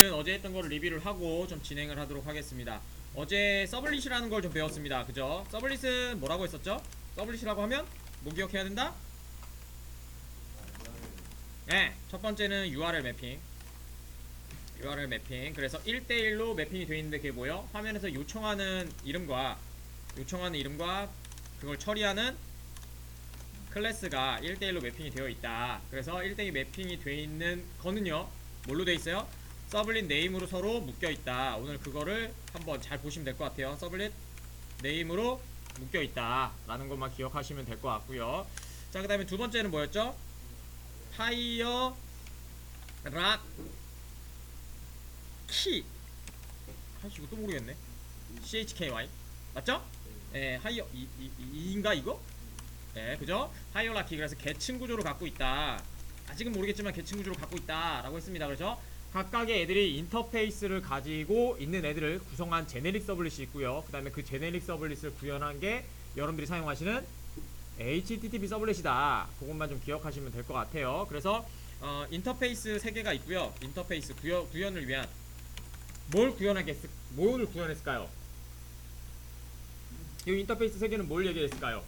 어제 했던 거를 리뷰를 하고 좀 진행을 하도록 하겠습니다. 어제 서블릿이라는 걸 좀 배웠습니다. 그죠? 서블릿은 뭐라고 했었죠? 서블릿이라고 하면 뭐 기억해야 된다? 네, 첫 번째는 URL 매핑. URL 매핑. 그래서 1대1로 매핑이 되어 있는데 그게 뭐예요? 화면에서 요청하는 이름과 그걸 처리하는 클래스가 1대1로 매핑이 되어 있다. 그래서 1대1 매핑이 되어 있는 거는요, 뭘로 되어 있어요? 서블릿 네임으로 서로 묶여있다. 오늘 그거를 한번 잘 보시면 될 것 같아요. 서블릿 네임으로 묶여있다 라는 것만 기억하시면 될 것 같고요. 자, 그 다음에 두 번째는 뭐였죠? 하이어 락 키. 아이씨, 이거 또 모르겠네. CHKY 맞죠? 예, 하이어 이인가 이거? 예, 그죠? 하이어라키. 그래서 계층 구조를 갖고 있다. 아직은 모르겠지만 계층 구조를 갖고 있다 라고 했습니다. 그래서 각각의 애들이 인터페이스를 가지고 있는 애들을 구성한 제네릭 서블릿이 있고요. 그 다음에 그 제네릭 서블릿을 구현한 게 여러분들이 사용하시는 HTTP 서블릿이다. 그것만 좀 기억하시면 될 것 같아요. 그래서 인터페이스 3개가 있고요. 인터페이스 구현을 위한 뭘 구현했을까요? 이 인터페이스 3개는 뭘 얘기했을까요?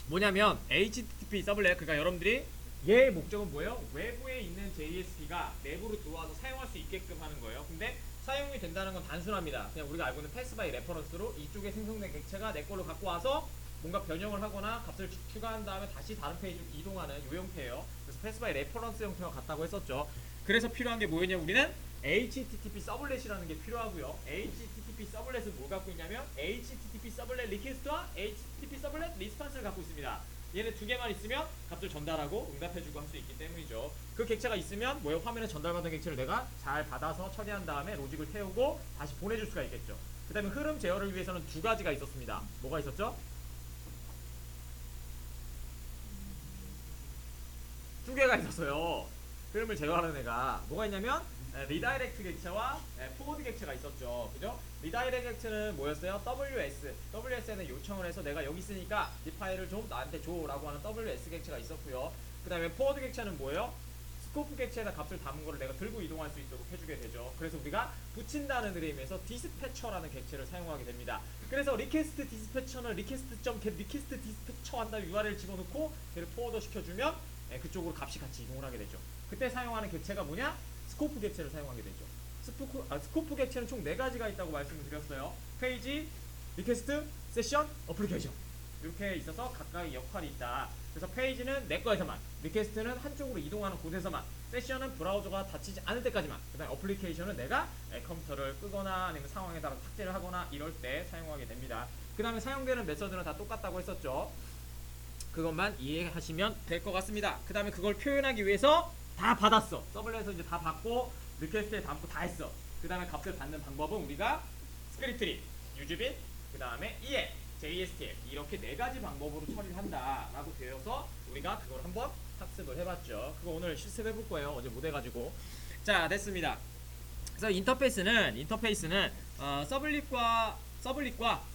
뭐냐면 HTTP 서블렛, 그러니까 여러분들이 얘의 목적은 뭐예요? 외부에 있는 JSP가 내부로 들어와서 사용할 수 있게끔 하는 거예요. 근데 사용이 된다는 건 단순합니다. 그냥 우리가 알고 있는 패스 바이 레퍼런스로 이쪽에 생성된 객체가 내 걸로 갖고 와서 뭔가 변형을 하거나 값을 추가한 다음에 다시 다른 페이지로 이동하는 요 형태예요. 그래서 패스 바이 레퍼런스 형태가 같다고 했었죠. 그래서 필요한 게 뭐였냐? 우리는 HTTP 서블렛이라는 게 필요하고요. HTTP 서블렛은 뭘 갖고 있냐면 HTTP 서블렛 리퀘스트와 HTTP 서블렛 리스판스를 갖고 있습니다. 얘네 두 개만 있으면 값을 전달하고 응답해주고 할 수 있기 때문이죠. 그 객체가 있으면 뭐예요? 화면에 전달받은 객체를 내가 잘 받아서 처리한 다음에 로직을 태우고 다시 보내줄 수가 있겠죠. 그 다음에 흐름 제어를 위해서는 두 가지가 있었습니다. 뭐가 있었죠? 두 개가 있었어요. 흐름을 제어하는 애가 뭐가 있냐면 리다이렉트 객체와 포워드 객체가 있었죠. 그죠? 리다이렉트 객체는 뭐였어요? WS에는 요청을 해서 내가 여기 있으니까 이 파일을 좀 나한테 줘 라고 하는 WS 객체가 있었고요. 그 다음에 포워드 객체는 뭐예요? 스코프 객체에다 값을 담은 거를 내가 들고 이동할 수 있도록 해주게 되죠. 그래서 우리가 붙인다는 의미에서 디스패처라는 객체를 사용하게 됩니다. 그래서 리퀘스트 디스패처는 리퀘스트.get 리퀘스트 디스패처 한 다음에 URL 집어넣고 걔를 포워더 시켜주면 그쪽으로 값이 같이 이동을 하게 되죠. 그때 사용하는 객체가 뭐냐? 스코프 객체를 사용하게 되죠. 스코프 객체는 총 4가지가 있다고 말씀을 드렸어요. 페이지, 리퀘스트, 세션, 어플리케이션. 이렇게 있어서 각각의 역할이 있다. 그래서 페이지는 내 거에서만, 리퀘스트는 한쪽으로 이동하는 곳에서만, 세션은 브라우저가 닫히지 않을 때까지만, 그 다음에 어플리케이션은 내가 컴퓨터를 끄거나 아니면 상황에 따라 삭제를 하거나 이럴 때 사용하게 됩니다. 그 다음에 사용되는 메서드는 다 똑같다고 했었죠. 그것만 이해하시면 될 것 같습니다. 그 다음에 그걸 표현하기 위해서 다 받았어. 서블렛에서 이제 다 받고 리퀘스트에 담고 다 했어. 그 다음에 값을 받는 방법은 우리가 스크립트리, 유즈빗, 그 다음에 EL, JSTL 이렇게 4가지 방법으로 처리를 한다라고 되어서 우리가 그걸 한번 학습을 해봤죠. 그거 오늘 실습해볼 거예요. 어제 못 해가지고. 자, 됐습니다. 그래서 인터페이스는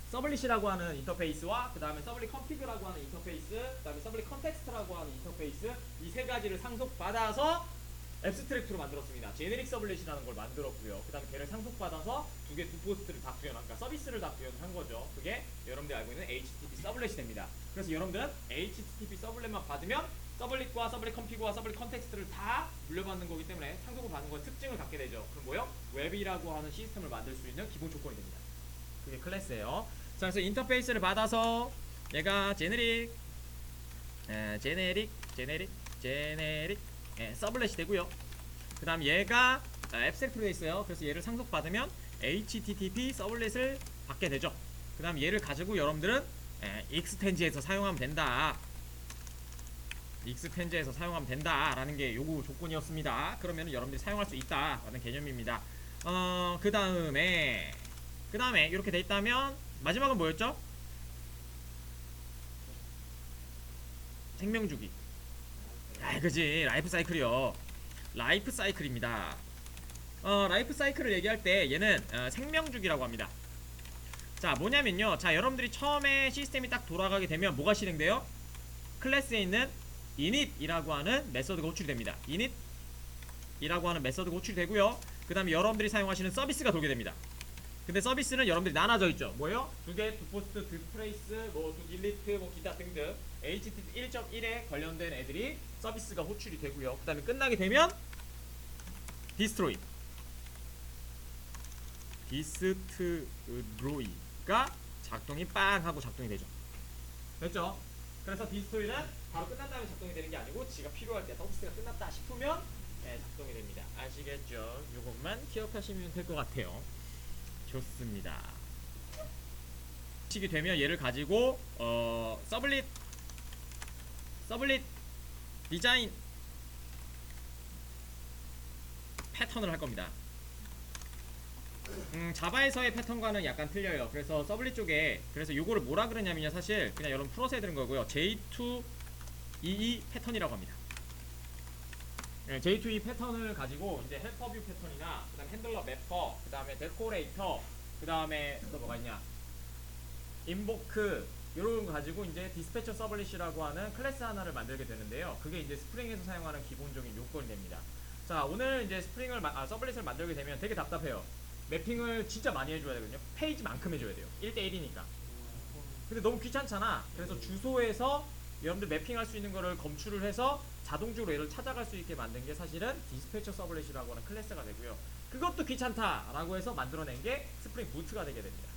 서블릿이라고 하는 인터페이스와 그 다음에 서블릿 컨피그라고 하는 인터페이스, 그 다음에 서블릿 컨텍스트라고 하는 인터페이스, 이 3가지를 상속받아서 앱스트랙트로 만들었습니다. 제네릭 서블릿이라는 걸 만들었고요. 그 다음에 걔를 상속받아서 두 포스트를 다 구현한, 그러니까 서비스를 다 구현을 한 거죠. 그게 여러분들이 알고 있는 HTTP 서블렛이 됩니다. 그래서 여러분들은 HTTP 서블렛만 받으면 서블릿과 서블릿 컨피그와 서블릿 컨텍스트를 다 물려받는 거기 때문에 상속을 받는 건 특징을 갖게 되죠. 그럼 뭐요? 웹이라고 하는 시스템을 만들 수 있는 기본 조건이 됩니다. 그게 클래스예요. 자, 그래서 인터페이스를 받아서 얘가 제네릭 서블렛이 되고요. 그 다음 얘가 앱스트랙트로 되어 있어요. 그래서 얘를 상속받으면 HTTP 서블렛을 받게 되죠. 그 다음 얘를 가지고 여러분들은 익스텐지에서 사용하면 된다. 익스텐지에서 사용하면 된다라는 게 요구 조건이었습니다. 그러면 여러분들이 사용할 수 있다라는 개념입니다. 그 다음에 이렇게 돼 있다면 마지막은 뭐였죠? 생명주기. 그지, 라이프 사이클이요. 라이프 사이클입니다. 라이프 사이클을 얘기할 때 얘는 생명주기라고 합니다. 자, 뭐냐면요, 자, 여러분들이 처음에 시스템이 딱 돌아가게 되면 뭐가 실행돼요? 클래스에 있는 init이라고 하는 메서드가 호출이 됩니다. init 이라고 하는 메서드가 호출이 되고요. 그 다음에 여러분들이 사용하시는 서비스가 돌게 됩니다. 근데 서비스는 여러분들이 나눠져 있죠. 뭐요? 두 개, 두 포스트, 두 트레이스, 두 딜리트, 기타 등등 HTTP 1.1에 관련된 애들이 서비스가 호출이 되고요. 그 다음에 끝나게 되면 디스트로이가 작동이 빵 하고 작동이 되죠. 됐죠? 그래서 디스트로이는 바로 끝난 다음에 작동이 되는 게 아니고 지가 필요할 때 서비스가 끝났다 싶으면 작동이 됩니다. 아시겠죠? 요것만 기억하시면 될 것 같아요. 좋습니다. 식이 되면 얘를 가지고 서블릿 디자인 패턴을 할 겁니다. 자바에서의 패턴과는 약간 틀려요. 그래서 서블릿 쪽에 그래서 요거를 뭐라 그러냐면요, 사실 그냥 여러분 풀어서 해드는 거고요. J2EE 패턴이라고 합니다. J2E 패턴을 가지고 이제 헬퍼뷰 패턴이나 그다음 핸들러 매퍼, 그다음에 데코레이터, 그다음에 또 뭐가 있냐, 인보크 요런 거 가지고 이제 디스패처 서블릿이라고 하는 클래스 하나를 만들게 되는데요. 그게 이제 스프링에서 사용하는 기본적인 요건이 됩니다. 자, 오늘 이제 서블릿을 만들게 되면 되게 답답해요. 매핑을 진짜 많이 해줘야 되거든요. 페이지만큼 해줘야 돼요. 1대1이니까. 근데 너무 귀찮잖아. 그래서 주소에서 여러분들 매핑할 수 있는 거를 검출을 해서 자동적으로 얘를 찾아갈 수 있게 만든 게 사실은 디스패처 서블릿이라고 하는 클래스가 되고요. 그것도 귀찮다라고 해서 만들어낸 게 스프링 부트가 되게 됩니다.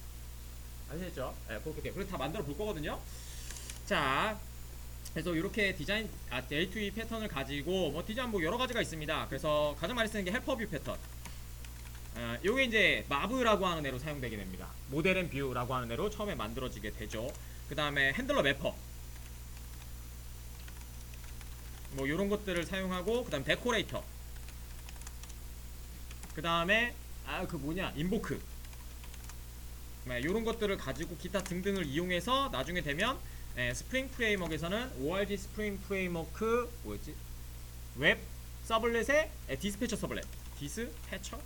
아시겠죠? 네, 그렇게 돼요. 그래서 다 만들어 볼 거거든요. 자, 그래서 이렇게 디자인 J2E 패턴을 가지고 뭐 디자인 뭐 여러 가지가 있습니다. 그래서 가장 많이 쓰는 게 헬퍼뷰 패턴. 요게 이제 마브라고 하는 애로 사용되게 됩니다. 모델 앤 뷰라고 하는 애로 처음에 만들어지게 되죠. 그 다음에 핸들러 매퍼, 뭐 요런 것들을 사용하고, 그 다음 데코레이터, 그 다음에 인보크, 요런 것들을 가지고 기타 등등을 이용해서 나중에 되면 스프링 프레임워크에서는 ORG 스프링 프레임워크 뭐였지? 웹 서블렛의 디스패처 서블렛, 디스패처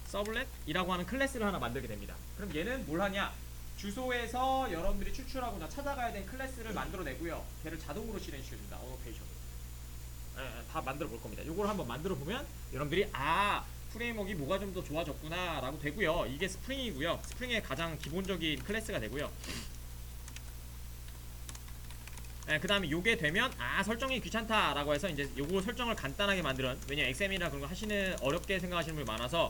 서블렛이라고 하는 클래스를 하나 만들게 됩니다. 그럼 얘는 뭘 하냐? 주소에서 여러분들이 추출하고자 찾아가야 되는 클래스를 만들어내고요. 걔를 자동으로 실행시켜준다. 어노테이션. 다 만들어 볼 겁니다. 요걸 한번 만들어 보면 여러분들이 프레임워크가 뭐가 좀 더 좋아졌구나 라고 되고요. 이게 스프링이고요. 스프링의 가장 기본적인 클래스가 되고요. 그 다음에 요게 되면 설정이 귀찮다 라고 해서 이제 요거 설정을 간단하게 만드는, 왜냐 XM이나 그런 거 하시는 어렵게 생각하시는 분이 많아서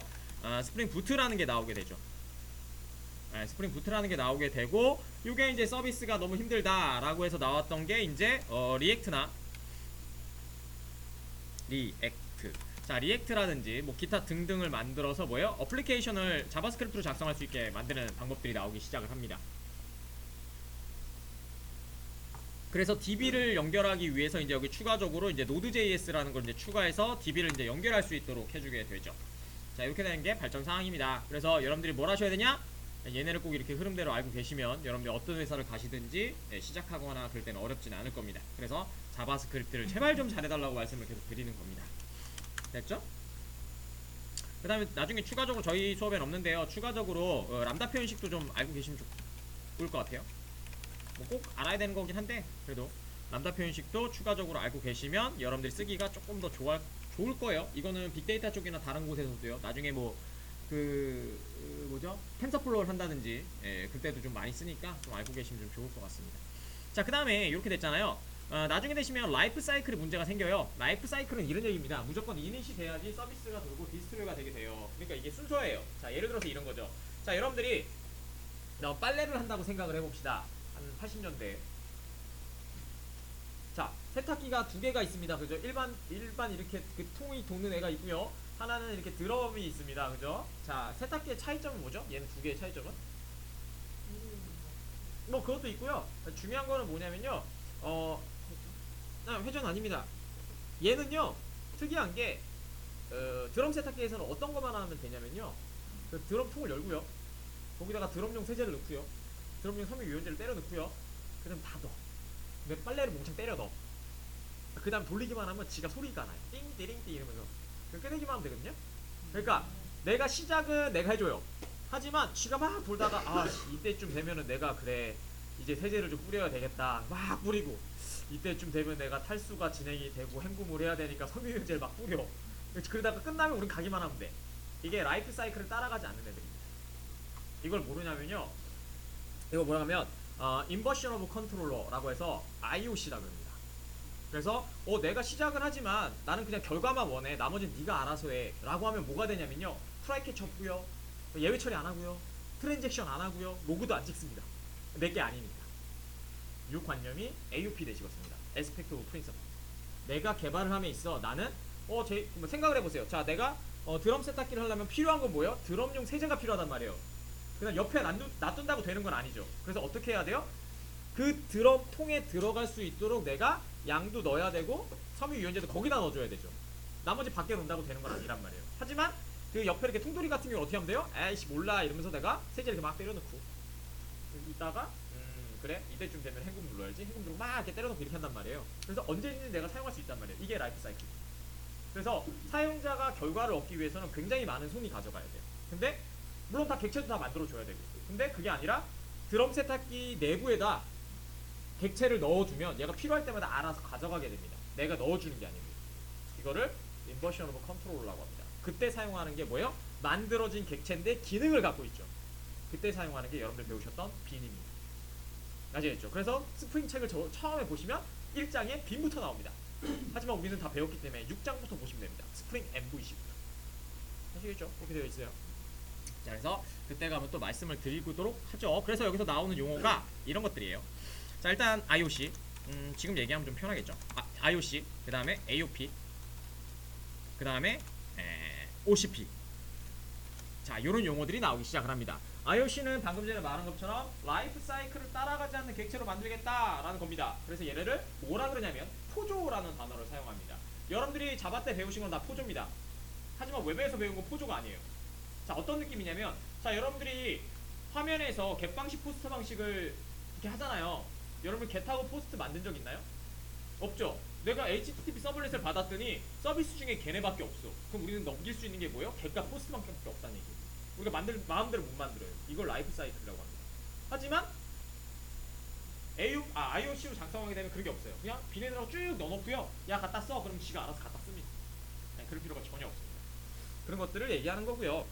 스프링 부트라는 게 나오게 되죠. 스프링 부트라는 게 나오게 되고, 요게 이제 서비스가 너무 힘들다 라고 해서 나왔던 게 이제 리액트나 리액트라든지 뭐 기타 등등을 만들어서 어플리케이션을 자바스크립트로 작성할 수 있게 만드는 방법들이 나오기 시작을 합니다. 그래서 DB를 연결하기 위해서 이제 여기 추가적으로 이제 Node.js라는 걸 이제 추가해서 DB를 이제 연결할 수 있도록 해주게 되죠. 자, 이렇게 되는 게 발전 사항입니다. 그래서 여러분들이 뭘 하셔야 되냐? 얘네를 꼭 이렇게 흐름대로 알고 계시면 여러분들이 어떤 회사를 가시든지 시작하거나 그럴 때는 어렵진 않을 겁니다. 그래서 자바스크립트를 제발 좀 잘해달라고 말씀을 계속 드리는 겁니다. 됐죠? 그 다음에 나중에 추가적으로 저희 수업엔 없는데요, 추가적으로 람다 표현식도 좀 알고 계시면 좋을 것 같아요. 뭐 꼭 알아야 되는 거긴 한데 그래도 람다 표현식도 추가적으로 알고 계시면 여러분들이 쓰기가 조금 더 좋을 거예요. 이거는 빅데이터 쪽이나 다른 곳에서도요, 나중에 텐서플로우를 한다든지 그때도 좀 많이 쓰니까 좀 알고 계시면 좀 좋을 것 같습니다. 자, 그 다음에 이렇게 됐잖아요. 나중에 되시면 라이프 사이클이 문제가 생겨요. 라이프 사이클은 이런 얘기입니다. 무조건 이닛이 돼야지 서비스가 돌고 디스트로이가 되게 돼요. 그러니까 이게 순서예요. 자, 예를 들어서 이런 거죠. 자, 여러분들이 빨래를 한다고 생각을 해봅시다. 한 80년대. 자, 세탁기가 두 개가 있습니다. 그죠? 일반 이렇게 그 통이 도는 애가 있고요. 하나는 이렇게 드럼이 있습니다. 그죠? 자, 세탁기의 차이점은 뭐죠? 얘는 두 개의 차이점은? 뭐 그것도 있고요. 중요한 거는 뭐냐면요. 회전 아닙니다. 얘는요, 특이한 게 드럼 세탁기에서는 어떤 것만 하면 되냐면요, 그 드럼 통을 열고요, 거기다가 드럼용 세제를 넣고요, 드럼용 섬유유연제를 때려 넣고요, 그 다음 다 넣어. 근데 빨래를 몽창 때려 넣어. 그 다음 돌리기만 하면 지가 소리가 나요. 띵띠링띠 이러면서. 끄내기만 하면 되거든요. 그러니까 내가 시작은 내가 해줘요. 하지만 지가 막 돌다가 이때쯤 되면은 내가 그래 이제 세제를 좀 뿌려야 되겠다 막 뿌리고, 이때쯤 되면 내가 탈수가 진행이 되고 헹굼을 해야 되니까 섬유유연제를 막 뿌려. 그러다가 끝나면 우린 가기만 하면 돼. 이게 라이프 사이클을 따라가지 않는 애들입니다. 이걸 모르냐면요, 이거 뭐냐면 인버션 오브 컨트롤러라고 해서 IOC라고 합니다. 그래서 내가 시작은 하지만 나는 그냥 결과만 원해, 나머지는 네가 알아서 해 라고 하면 뭐가 되냐면요, 트라이 캐치 없고요, 예외 처리 안 하고요, 트랜잭션 안 하고요, 로그도 안 찍습니다. 내게 아니니까. 이 관념이 AOP 되시겠습니다. 에스펙트 오브 프린서플. 내가 개발을 함에 있어 나는 생각을 해보세요. 자, 내가 드럼 세탁기를 하려면 필요한 건 뭐예요? 드럼용 세제가 필요하단 말이에요. 그냥 옆에 놔둔다고 되는 건 아니죠. 그래서 어떻게 해야 돼요? 그 드럼 통에 들어갈 수 있도록 내가 양도 넣어야 되고 섬유유연제도 거기다 넣어줘야 되죠. 나머지 밖에 놓는다고 되는 건 아니란 말이에요. 하지만 그 옆에 이렇게 통돌이 같은 경우 어떻게 하면 돼요? 에이씨 몰라 이러면서 내가 세제를 이렇게 막 때려놓고 이따가 그래 이때쯤 되면 행금 눌러야지, 행금 누르고 막 이렇게 때려놓고 이렇게 한단 말이에요. 그래서 언제든지 내가 사용할 수 있단 말이에요. 이게 라이프 사이클. 그래서 사용자가 결과를 얻기 위해서는 굉장히 많은 손이 가져가야 돼요. 근데 물론 다 객체도 다 만들어줘야 되고, 근데 그게 아니라 드럼 세탁기 내부에다 객체를 넣어주면 얘가 필요할 때마다 알아서 가져가게 됩니다. 내가 넣어주는 게 아니고. 이거를 인버션 오브 컨트롤러라고 합니다. 그때 사용하는 게 뭐예요? 만들어진 객체인데 기능을 갖고 있죠. 그때 사용하는 게 여러분들 배우셨던 빈입니다. 아시겠죠? 그래서 스프링 책을 처음에 보시면 1장에 빈부터 나옵니다. 하지만 우리는 다 배웠기 때문에 6장부터 보시면 됩니다. 스프링 MV10부터. 아시겠죠? 그렇게 되어 있어요. 자, 그래서 그때 가면 또 말씀을 드리도록 하죠. 그래서 여기서 나오는 용어가 이런 것들이에요. 자, 일단 IOC, 지금 얘기하면 좀 편하겠죠. IOC, 그 다음에 AOP, 그 다음에 OCP. 자, 요런 용어들이 나오기 시작을 합니다. IOC는 방금 전에 말한 것처럼 라이프 사이클을 따라가지 않는 객체로 만들겠다라는 겁니다. 그래서 얘네를 뭐라 그러냐면 포조라는 단어를 사용합니다. 여러분들이 자바 때 배우신 건 다 포조입니다. 하지만 웹에서 배운 건 포조가 아니에요. 자, 어떤 느낌이냐면, 자, 여러분들이 화면에서 겟 방식, 포스트 방식을 이렇게 하잖아요. 여러분 겟하고 포스트 만든 적 있나요? 없죠? 내가 HTTP 서블렛을 받았더니 서비스 중에 걔네밖에 없어. 그럼 우리는 넘길 수 있는 게 뭐예요? 겟과 포스트만큼밖에 없다는 얘기예요. 우리가 마음대로 못 만들어요. 이걸 라이프 사이클이라고 합니다. 하지만 IOC로 작성하게 되면 그런 게 없어요. 그냥 비네들하고 쭉 넣어놓고요, 야 갖다 써, 그럼 지가 알아서 갖다 씁니다. 그럴 필요가 전혀 없습니다. 그런 것들을 얘기하는 거고요.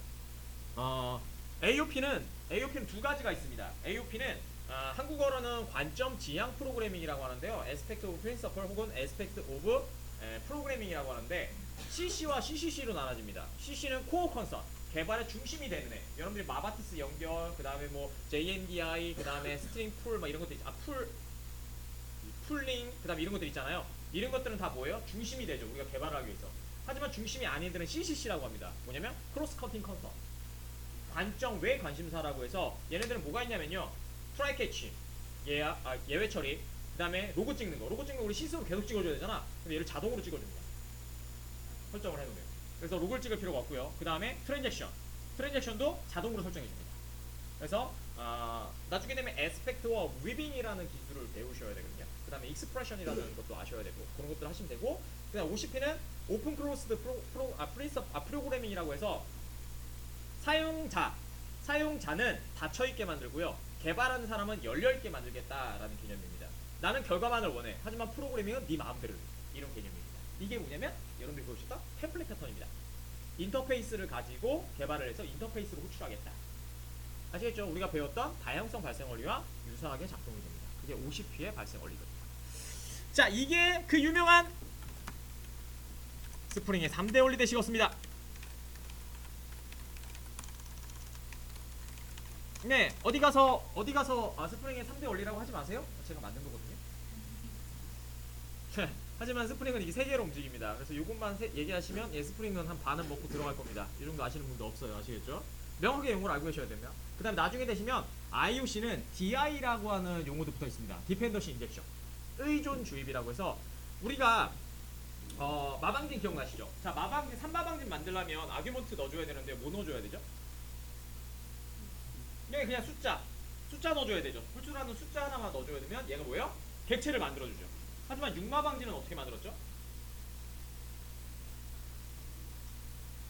AOP는 두 가지가 있습니다. AOP는 한국어로는 관점 지향 프로그래밍이라고 하는데요. Aspect of Principle 혹은 Aspect of Programming이라고 하는데, CC와 CCC로 나눠집니다. CC는 Core Concern, 개발의 중심이 되는 애. 여러분들이 마바티스 연결, 그 다음에 뭐 JNDI, 그 다음에 스트링 풀, 막 이런 것들, 풀링, 그 다음에 이런 것들 있잖아요. 이런 것들은 다 뭐예요? 중심이 되죠. 우리가 개발을 하기 위해서. 하지만 중심이 아닌 애들은 CCC라고 합니다. 뭐냐면 크로스 커팅 컨서, 관점 외 관심사라고 해서 얘네들은 뭐가 있냐면요, 트라이 캐치, 예외 처리, 그 다음에 로고 찍는 거. 로고 찍는 거 우리 시스템으로 계속 찍어줘야 되잖아. 근데 얘를 자동으로 찍어줍니다. 설정을 해놓으면. 그래서 로그를 찍을 필요가 없고요. 그 다음에 트랜잭션도 자동으로 설정해줍니다. 그래서 나중에 되면 에스펙트와 위빙이라는 기술을 배우셔야 되거든요. 그 다음에 익스프레션이라는 것도 아셔야 되고, 그런 것들 하시면 되고, 그 다음 OCP는 오픈 클로스드 프로그래밍이라고 해서 사용자는 닫혀있게 만들고요, 개발하는 사람은 열려있게 만들겠다라는 개념입니다. 나는 결과만을 원해, 하지만 프로그래밍은 네 마음대로 해. 이런 개념입니다. 이게 뭐냐면 여러분들이 보셨던 템플릿 패턴입니다. 인터페이스를 가지고 개발을 해서 인터페이스로 호출하겠다. 아시겠죠? 우리가 배웠던 다양성 발생 원리와 유사하게 작동이 됩니다. 그게 OCP의 발생 원리거든요. 자, 이게 그 유명한 스프링의 3대 원리 되시겠습니다. 네, 어디 가서 스프링의 3대 원리라고 하지 마세요. 제가 만든 거거든요. 하지만 스프링은 이게 3개로 움직입니다. 그래서 요것만 얘기하시면 스프링은 한 반은 먹고 들어갈 겁니다. 이 정도 아시는 분도 없어요. 아시겠죠? 명확하게 용어를 알고 계셔야 됩니다. 그 다음에 나중에 되시면 IOC는 DI라고 하는 용어도 붙어 있습니다. 디펜던시 인젝션, 의존 주입이라고 해서, 우리가 마방진 기억나시죠? 자, 산마방진 만들려면 아규먼트 넣어줘야 되는데 뭐 넣어줘야 되죠? 그냥 숫자 넣어줘야 되죠. 홀수라는 숫자 하나만 넣어줘야 되면 얘가 뭐예요? 객체를 만들어주죠. 하지만 육마방지는 어떻게 만들었죠?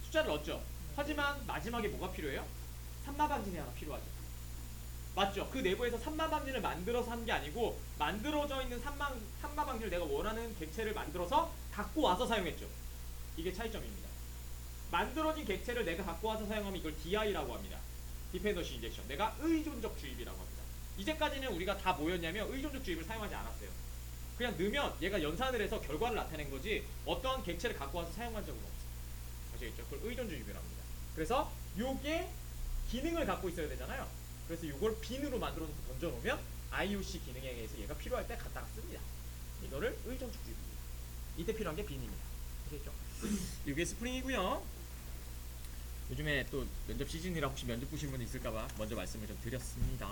숫자를 넣었죠. 하지만 마지막에 뭐가 필요해요? 산마방진이 하나 필요하죠. 맞죠? 그 내부에서 산마방진을 만들어서 한 게 아니고, 만들어져 있는 산마방진을 내가 원하는 객체를 만들어서 갖고 와서 사용했죠. 이게 차이점입니다. 만들어진 객체를 내가 갖고 와서 사용하면 이걸 DI라고 합니다. 디펜던시 인젝션. 내가 의존적 주입이라고 합니다. 이제까지는 우리가 다 뭐였냐면 의존적 주입을 사용하지 않았어요. 그냥 넣으면 얘가 연산을 해서 결과를 나타낸 거지 어떤 객체를 갖고 와서 사용한 적은 없어요. 아시겠죠? 그걸 의존 주입이라고 합니다. 그래서 요게 기능을 갖고 있어야 되잖아요. 그래서 요걸 빈으로 만들어 놓고 던져 놓으면 IOC 기능에 의해서 얘가 필요할 때 갖다가 씁니다. 이거를 의존적 주입입니다. 이때 필요한 게 빈입니다. 아시겠죠? 이게 스프링이고요. 요즘에 또 면접 시즌이라 혹시 면접 보신 분 있을까봐 먼저 말씀을 좀 드렸습니다.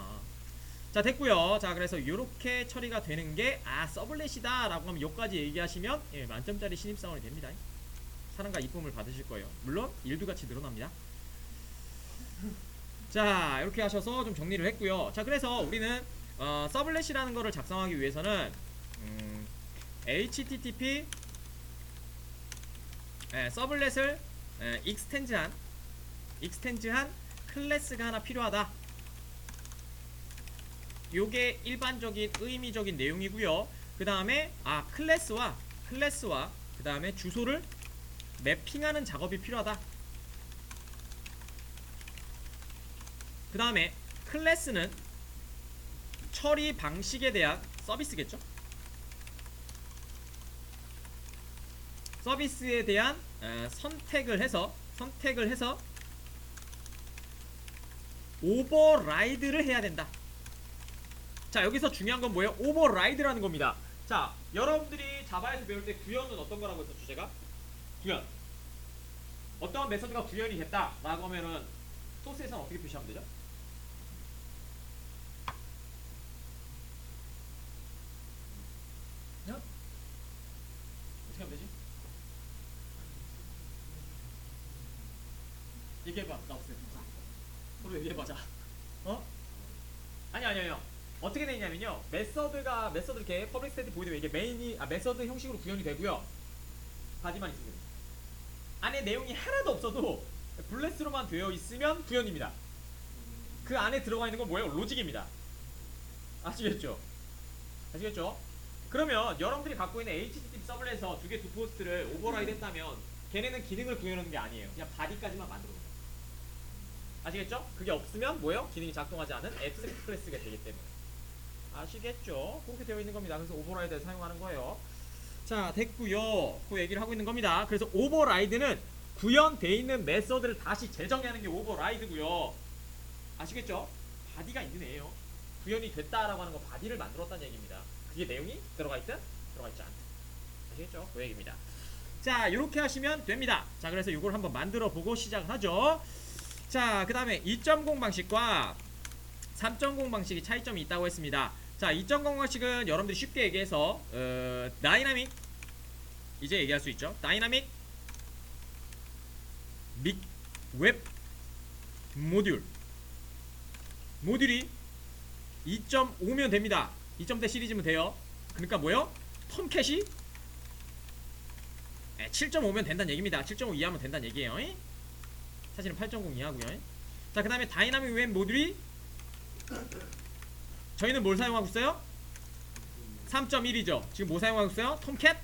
자, 됐고요. 자, 그래서 이렇게 처리가 되는 게 서블렛이다 라고 하면 요까지 얘기하시면 만점짜리 신입사원이 됩니다. 사랑과 이쁨을 받으실 거예요. 물론 일도 같이 늘어납니다. 자, 이렇게 하셔서 좀 정리를 했고요. 자, 그래서 우리는 서블렛이라는 거를 작성하기 위해서는 HTTP 서블렛을 익스텐즈한 클래스가 하나 필요하다. 요게 일반적인 의미적인 내용이고요. 그 다음에 클래스와 그 다음에 주소를 매핑하는 작업이 필요하다. 그 다음에 클래스는 처리 방식에 대한 서비스겠죠. 서비스에 대한 선택을 해서 오버라이드를 해야 된다. 자, 여기서 중요한 건 뭐예요? 오버라이드라는 겁니다. 자, 여러분들이 자바에서 배울 때 구현은 어떤 거라고 했어? 주제가? 구현. 어떤 메서드가 구현이 됐다 라고 하면은 소스에서는 어떻게 표시하면 되죠? 어떻게 하면 되지? 얘기해봐. 나 없어요. 서로 얘기해보자. 아니요. 어떻게 되냐면요. 메서드 이렇게 퍼블릭 스테이트 보이면 이게 메인이 메서드 형식으로 구현이 되고요. 바디만 있으면 됩니다. 안에 내용이 하나도 없어도 블레스로만 되어 있으면 구현입니다. 그 안에 들어가 있는 건 뭐예요? 로직입니다. 아시겠죠? 그러면 여러분들이 갖고 있는 HTTP 서블렛에서 두 포스트를 오버라이드 했다면 걔네는 기능을 구현하는 게 아니에요. 그냥 바디까지만 만들어 놓은 거예요. 아시겠죠? 그게 없으면 뭐예요? 기능이 작동하지 않은 앱스트랙트 클래스가 되기 때문에. 아시겠죠? 그렇게 되어 있는 겁니다. 그래서 오버라이드를 사용하는 거예요. 자, 됐고요. 그 얘기를 하고 있는 겁니다. 그래서 오버라이드는 구현되어 있는 메서드를 다시 재정의하는 게 오버라이드고요. 아시겠죠? 바디가 있는 애예요. 구현이 됐다라고 하는 거 바디를 만들었다는 얘기입니다. 그게 내용이 들어가 있든 들어가 있지 않든. 아시겠죠? 그 얘기입니다. 자, 이렇게 하시면 됩니다. 자, 그래서 이걸 한번 만들어 보고 시작을 하죠. 자, 그 다음에 2.0 방식과 3.0 방식이 차이점이 있다고 했습니다. 자, 2.0 방식은 여러분들이 쉽게 얘기해서 다이나믹 이제 얘기할 수 있죠. 다이나믹 웹 모듈이 2.5면 됩니다. 2.0대 시리즈면 돼요. 그러니까 뭐요? 톰캣이 7.5면 된다는 얘기입니다. 7.5 이하면 된다는 얘기예요. 사실은 8.0 이하고요. 자, 그 다음에 다이나믹 웹 모듈이 저희는 뭘 사용하고 있어요? 3.1이죠. 지금 뭐 사용하고 있어요? 톰캣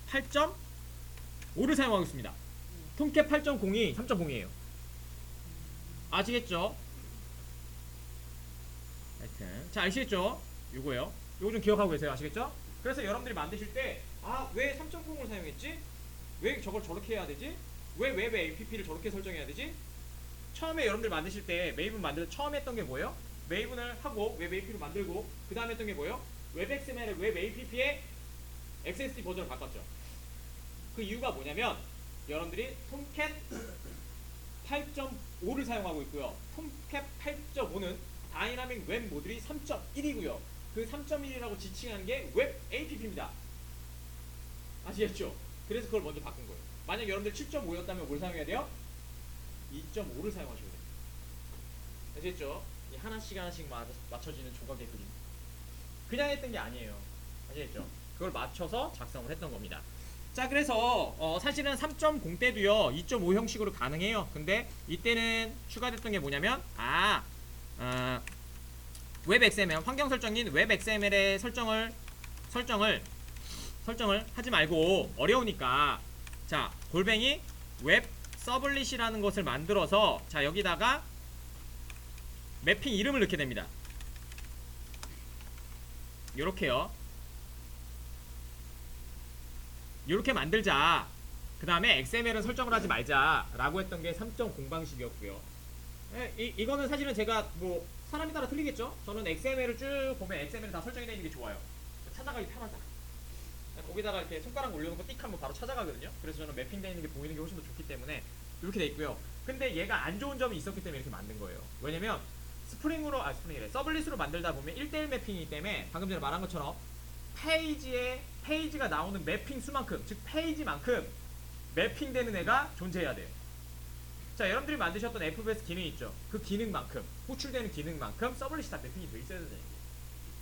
8.5를 사용하고 있습니다. 톰캣 8.0이 3.0이에요. 아시겠죠? 하여튼 자, 아시겠죠? 요거요. 요거 좀 기억하고 계세요. 아시겠죠? 그래서 여러분들이 만드실 때 왜 3.0을 사용했지? 왜 저걸 저렇게 해야 되지? 왜 웹 APP를 저렇게 설정해야 되지? 처음에 여러분들 만드실 때 메이븐 만들 처음 했던 게 뭐예요? 메이븐을 하고 웹 APP로 만들고 그 다음에 했던 게 뭐예요? 웹 XML의 웹 APP에 XSD 버전을 바꿨죠. 그 이유가 뭐냐면 여러분들이 톰캣 8.5를 사용하고 있고요. 톰캣 8.5는 다이나믹 웹 모듈이 3.1이고요. 그 3.1이라고 지칭한 게 웹 APP입니다. 아시겠죠? 그래서 그걸 먼저 바꾼 거예요. 만약 여러분들 7.5였다면 뭘 사용해야 돼요? 2.5를 사용하셔야 돼요. 아시겠죠? 이 하나씩 맞춰지는 조각의 그림. 그냥 했던 게 아니에요. 아시겠죠? 그걸 맞춰서 작성을 했던 겁니다. 자, 그래서 사실은 3.0 때도요 2.5 형식으로 가능해요. 근데 이때는 추가됐던 게 뭐냐면 웹 XML 환경 설정인 웹 XML의 설정을 하지 말고 어려우니까 자, 골뱅이 웹 서블릿이라는 것을 만들어서 자, 여기다가 매핑 이름을 넣게 됩니다. 요렇게요. 요렇게 만들자. 그 다음에 XML은 설정을 하지 말자 라고 했던 게 3.0 방식이었고요. 이거는 사실은 제가 뭐 사람에 따라 틀리겠죠? 저는 XML을 쭉 보면 XML 다 설정이 되어 있는 게 좋아요. 찾아가기 편하다. 거기다가 이렇게 손가락 올려놓고 띡 하면 바로 찾아가거든요. 그래서 저는 매핑되어 있는 게 보이는 게 훨씬 더 좋기 때문에 이렇게 돼 있고요. 근데 얘가 안 좋은 점이 있었기 때문에 이렇게 만든 거예요. 왜냐면 스프링이래. 서블릿으로 만들다 보면 1대1 매핑이기 때문에 방금 전에 말한 것처럼 페이지가 나오는 매핑 수만큼, 즉 페이지만큼 매핑되는 애가 존재해야 돼요. 자, 여러분들이 만드셨던 FBS 기능 있죠? 그 기능만큼, 호출되는 기능만큼 서블릿이 다 매핑이 돼 있어야 되는 얘기예요.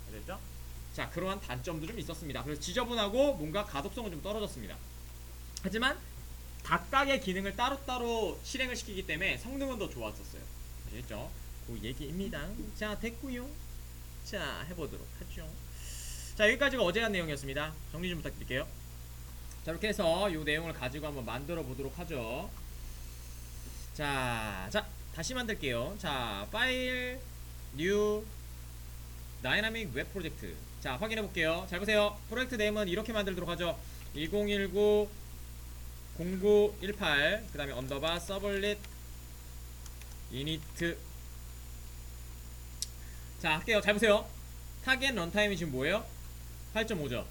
아셨죠? 자, 그러한 단점도 좀 있었습니다. 그래서 지저분하고 뭔가 가독성은 좀 떨어졌습니다. 하지만 각각의 기능을 따로따로 실행을 시키기 때문에 성능은 더 좋았었어요. 아셨죠? 그 얘기입니다. 자, 됐고요. 자, 해보도록 하죠. 자, 여기까지가 어제 한 내용이었습니다. 정리 좀 부탁드릴게요. 자, 이렇게 해서 이 내용을 가지고 한번 만들어 보도록 하죠. 자, 다시 만들게요. 자, 파일, 뉴, 다이나믹 웹 프로젝트. 자, 확인해 볼게요. 잘 보세요. 프로젝트 네임은 이렇게 만들도록 하죠. 1019 0918 그 다음에 언더바 서블릿 이니트. 자, 할게요. 잘 보세요. 타겟 런타임이 지금 뭐예요? 8.5죠.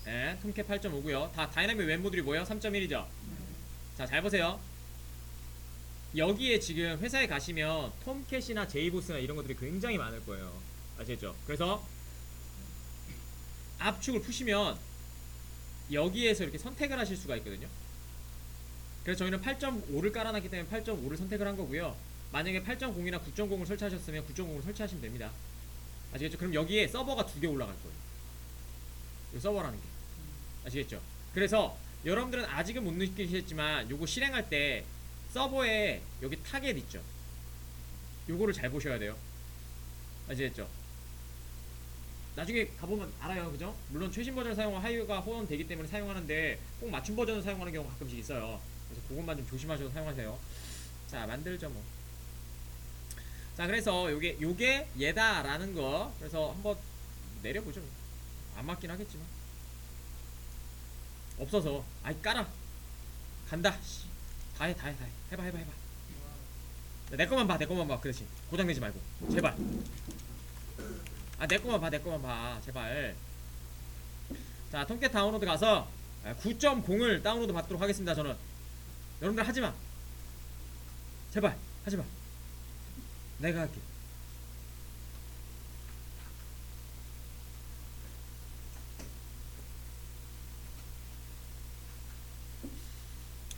네, 톰캣 8.5고요. 다 다이나믹 웹 모듈이 뭐예요? 3.1이죠. 자, 잘 보세요. 여기에 지금 회사에 가시면 톰캣이나 제이보스나 이런 것들이 굉장히 많을 거예요. 아시겠죠? 그래서 압축을 푸시면 여기에서 이렇게 선택을 하실 수가 있거든요. 그래서 저희는 8.5를 깔아놨기 때문에 8.5를 선택을 한 거고요. 만약에 8.0이나 9.0을 설치하셨으면 9.0을 설치하시면 됩니다. 아시겠죠? 그럼 여기에 서버가 2개 올라갈 거예요. 이 서버라는 게. 아시겠죠? 그래서 여러분들은 아직은 못 느끼셨지만 요거 실행할 때 서버에 여기 타겟 있죠? 요거를 잘 보셔야 돼요. 아시겠죠? 나중에 가보면 알아요. 그죠? 물론 최신 버전을 사용한 하이가 호환되기 때문에 사용하는데 꼭 맞춤 버전을 사용하는 경우가 가끔씩 있어요. 그래서 그것만 좀 조심하셔서 사용하세요. 자, 만들죠 뭐. 자, 그래서 요게 얘다라는 거. 그래서 한번 내려보죠. 안 맞긴 하겠지만 없어서 아이 깔아 간다. 다해 해봐 내 거만 봐. 그렇지. 고장내지 말고 제발. 내 거만 봐 제발. 자, 톰캣 다운로드 가서 9.0을 다운로드 받도록 하겠습니다. 저는 여러분들 하지마 제발 하지마. 내가 할게.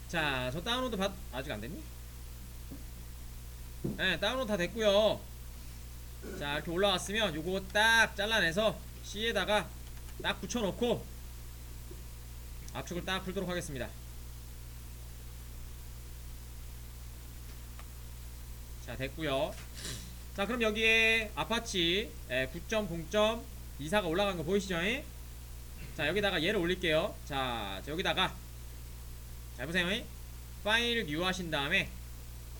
자, 저 다운로드 아직 안 됐니? 네, 다운로드 다 됐고요. 자, 이렇게 올라왔으면 요거 딱 잘라내서 C에다가 딱 붙여놓고 압축을 딱 풀도록 하겠습니다. 자, 됐고요. 자, 그럼 여기에 아파치 9.0.24가 올라간 거 보이시죠? 자, 여기다가 얘를 올릴게요. 자, 여기다가 잘 보세요. 파일 뉴 하신 다음에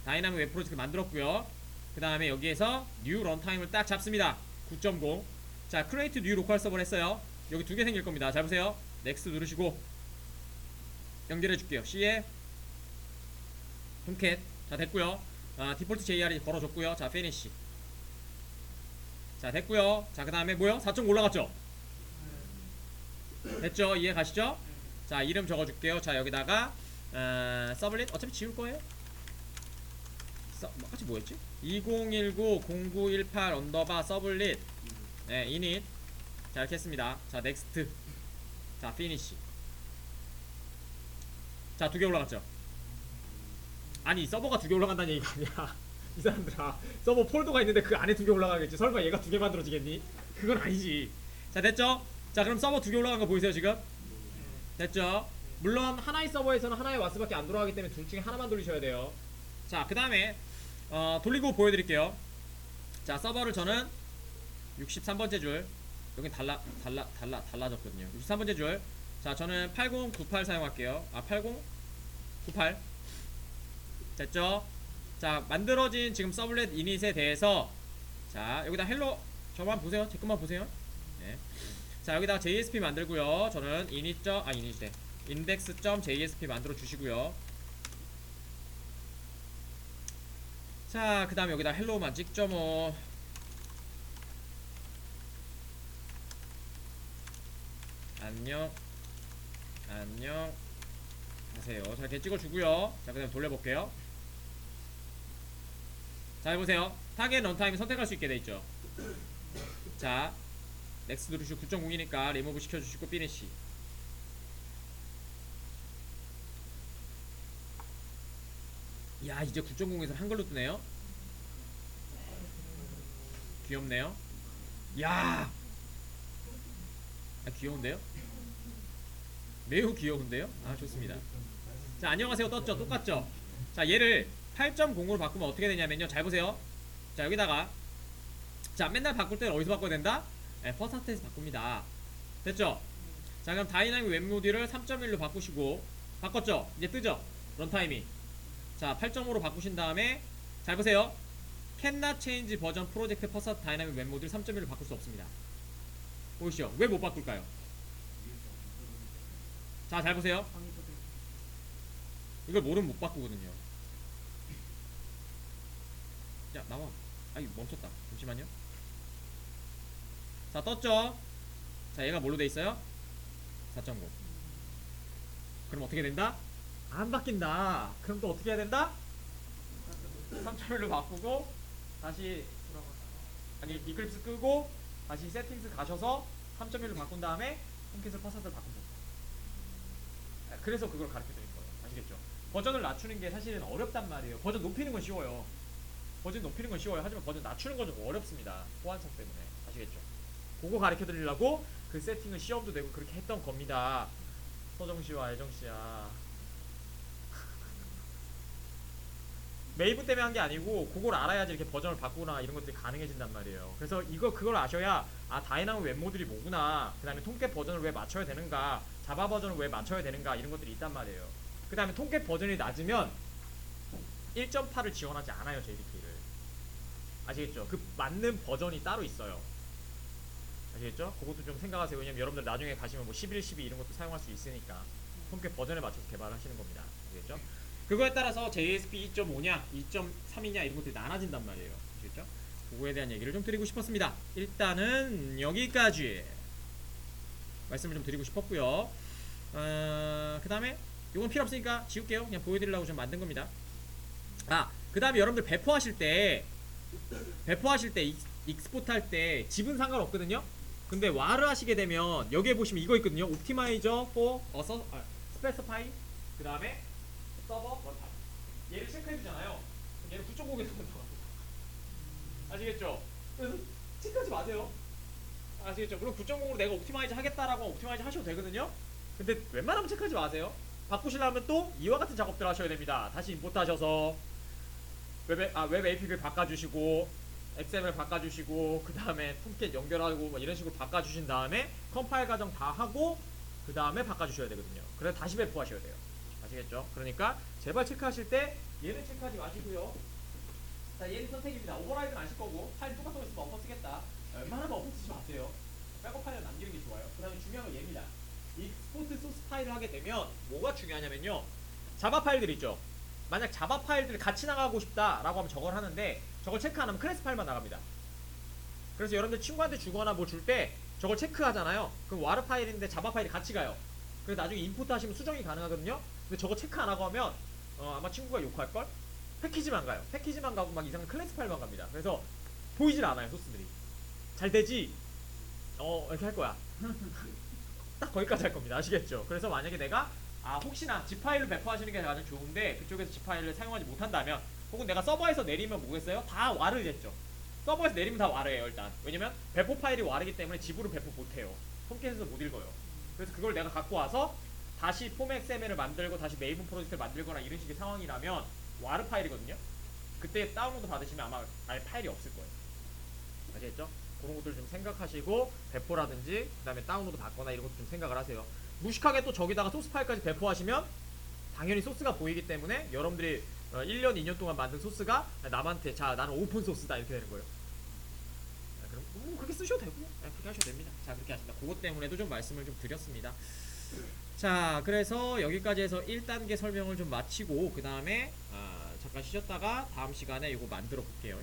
다이나믹 웹 프로젝트 만들었고요. 그 다음에 여기에서 뉴 런타임을 딱 잡습니다. 9.0. 자, 크리에이트 뉴 로컬 서버를 했어요. 여기 2개 생길 겁니다. 잘 보세요. 넥스트 누르시고 연결해 줄게요. C에 톰캣. 자, 됐고요. 디폴트 JR이 걸어줬고요. 자, 피니시. 자, 됐고요. 자, 그 다음에 뭐요? 4.5 올라갔죠? 됐죠? 이해 가시죠? 자, 이름 적어줄게요. 자, 여기다가 서블릿 어차피 지울 거예요. 같이 뭐였지? 2019-0918 언더바 서블릿 네, 이닛. 자, 이렇게 했습니다. 자, 넥스트. 자, 피니시. 자, 2개 올라갔죠? 아니, 서버가 2개 올라간다는 얘기가 아니야. 이 사람들아, 서버 폴더가 있는데 그 안에 2개 올라가겠지. 설마 얘가 2개 만들어지겠니? 그건 아니지. 자, 됐죠? 자, 그럼 서버 2개 올라간 거 보이세요 지금? 됐죠? 물론 하나의 서버에서는 하나의 와스밖에 안 돌아가기 때문에 둘 중에 하나만 돌리셔야 돼요. 자, 그 다음에 돌리고 보여드릴게요. 자, 서버를 저는 63번째 줄. 여긴 달라졌거든요. 63번째 줄. 자, 저는 8098 사용할게요. 아, 8098 됐죠? 자, 만들어진 지금 서블렛 이닛에 대해서 자, 여기다 헬로 저만 보세요. 제 것만 보세요. 네. 자, 여기다가 JSP 만들고요. 저는 이닛 index.jsp 만들어 주시고요. 자, 그 다음에 여기다 헬로우만 찍죠 뭐. 안녕 하세요. 자, 이렇게 찍어주고요. 자, 그 다음에 돌려볼게요. 자, 해보세요. 타겟 런타임 선택할 수 있게 돼있죠. 자, 넥스 누르시고 9.0이니까 리무브 시켜주시고 피니시. 야, 이제 9.0에서 한글로 뜨네요. 귀엽네요. 야, 아, 귀여운데요? 매우 귀여운데요? 아, 좋습니다. 자, 안녕하세요 떴죠? 똑같죠? 자, 얘를 8.0으로 바꾸면 어떻게 되냐면요, 잘 보세요. 자, 여기다가 자, 맨날 바꿀 때는 어디서 바꿔야 된다? 네, 퍼센트에서 바꿉니다. 됐죠? 자, 그럼 다이나믹 웹 모듈을 3.1로 바꾸시고 바꿨죠? 이제 뜨죠? 런타임이. 자, 8.5로 바꾸신 다음에 잘 보세요. cannot change 버전 프로젝트 퍼센트 다이나믹 웹 모듈 3.1로 바꿀 수 없습니다. 보이시죠? 왜 못 바꿀까요? 자, 잘 보세요. 이걸 모르면 못 바꾸거든요. 야, 나와. 아이, 멈췄다. 잠시만요. 자, 떴죠? 자, 얘가 뭘로 돼 있어요? 4.0. 그럼 어떻게 된다? 안 바뀐다. 그럼 또 어떻게 해야 된다? 3.1로 바꾸고 다시 아니, 이클립스 끄고 다시 세팅스 가셔서 3.1로 바꾼 다음에 홈킷을 퍼센트를 바꾼다. 그래서 그걸 가르쳐 드린 거예요. 아시겠죠? 버전을 낮추는 게 사실은 어렵단 말이에요. 버전 높이는 건 쉬워요. 버전 높이는 건 쉬워요. 하지만 버전 낮추는 건 좀 어렵습니다. 호환성 때문에. 아시겠죠? 그거 가르쳐 드리려고 그 세팅을 시험도 내고 그렇게 했던 겁니다. 서정씨와 애정씨야. 메이브 때문에 한 게 아니고 그걸 알아야지 이렇게 버전을 바꾸거나 이런 것들이 가능해진단 말이에요. 그래서 그걸 아셔야 아, 다이나믹 웹 모듈이 뭐구나, 그 다음에 통캣 버전을 왜 맞춰야 되는가, 자바 버전을 왜 맞춰야 되는가, 이런 것들이 있단 말이에요. 그 다음에 통캣 버전이 낮으면 1.8을 지원하지 않아요, JDK를. 아시겠죠? 그 맞는 버전이 따로 있어요. 아시겠죠? 그것도 좀 생각하세요. 왜냐면 여러분들 나중에 가시면 뭐 11, 12 이런 것도 사용할 수 있으니까 통캣 버전에 맞춰서 개발하시는 겁니다. 아시겠죠? 그거에 따라서 JSP 2.5냐 2.3이냐 이런 것들이 나눠진단 말이에요. 아시겠죠? 그거에 대한 얘기를 좀 드리고 싶었습니다. 일단은 여기까지 말씀을 좀 드리고 싶었고요. 그 다음에 이건 필요 없으니까 지울게요. 그냥 보여드리려고 좀 만든 겁니다. 아, 그 다음에 여러분들 배포하실 때 익스포트 할 때 집은 상관없거든요. 근데 와르 하시게 되면 여기에 보시면 이거 있거든요. 옵티마이저 for 스페시파이, 그 다음에 서버 런타임. 얘를 체크해주잖아요. 얘를 9.0에서 들어갑니다. 아시겠죠? 그래서 체크하지 마세요. 아시겠죠? 물론 9.0으로 내가 옵티마이즈 하겠다라고 하면 옵티마이즈 하셔도 되거든요. 근데 웬만하면 체크하지 마세요. 바꾸시려면 또 이와 같은 작업들 하셔야 됩니다. 다시 임포트 하셔서 웹 API를 바꿔주시고 XML 바꿔주시고 그 다음에 톰캣 연결하고 뭐 이런 식으로 바꿔주신 다음에 컴파일 과정 다 하고 그 다음에 바꿔주셔야 되거든요. 그래서 다시 배포하셔야 돼요. 아시겠죠? 그러니까 제발 체크하실 때 얘는 체크하지 마시고요. 자, 얘는 선택입니다. 오버라이드는 아실 거고 파일 똑같은 거 있으면 엎어 쓰겠다. 웬만하면 엎어 쓰지 마세요. 백업 파일을 남기는 게 좋아요. 그 다음에 중요한 건 얘입니다. 익스포트 소스 파일을 하게 되면 뭐가 중요하냐면요, 자바 파일들 있죠. 만약 자바 파일들이 같이 나가고 싶다라고 하면 저걸 하는데 저걸 체크 안 하면 클래스 파일만 나갑니다. 그래서 여러분들 친구한테 주거나 뭐 줄 때 저걸 체크하잖아요. 그럼 와르 파일인데 자바 파일이 같이 가요. 그래서 나중에 임포트 하시면 수정이 가능하거든요. 근데 저거 체크 안 하고 하면 아마 친구가 욕할걸? 패키지만 가요. 패키지만 가고 막 이상한 클래스 파일만 갑니다. 그래서 보이질 않아요, 소스들이. 잘 되지? 이렇게 할 거야. 딱 거기까지 할 겁니다. 아시겠죠? 그래서 만약에 내가 혹시나 zip 파일을 배포하시는 게 가장 좋은데 그쪽에서 zip 파일을 사용하지 못한다면, 혹은 내가 서버에서 내리면 뭐겠어요? 다 와르겠죠. 서버에서 내리면 다 와르예요. 일단 왜냐면 배포 파일이 와르기 때문에 집으로 배포 못해요. 홈캣에서 못 읽어요. 그래서 그걸 내가 갖고 와서 다시 폼 XML을 만들고 다시 메이븐 프로젝트를 만들거나 이런 식의 상황이라면 와르 파일이거든요. 그때 다운로드 받으시면 아마 아예 파일이 없을 거예요. 아시겠죠? 그런 것들 좀 생각하시고 배포라든지 그 다음에 다운로드 받거나 이런 것도 좀 생각을 하세요. 무식하게 또 저기다가 소스 파일까지 배포하시면 당연히 소스가 보이기 때문에 여러분들이 1년, 2년 동안 만든 소스가 남한테 자 나는 오픈 소스다 이렇게 되는 거예요. 그럼 그렇게 쓰셔도 되고 그렇게 하셔도 됩니다. 자 그렇게 하십니다. 그것 때문에도 좀 말씀을 좀 드렸습니다. 자 그래서 여기까지 해서 1단계 설명을 좀 마치고 그 다음에 잠깐 쉬셨다가 다음 시간에 이거 만들어 볼게요.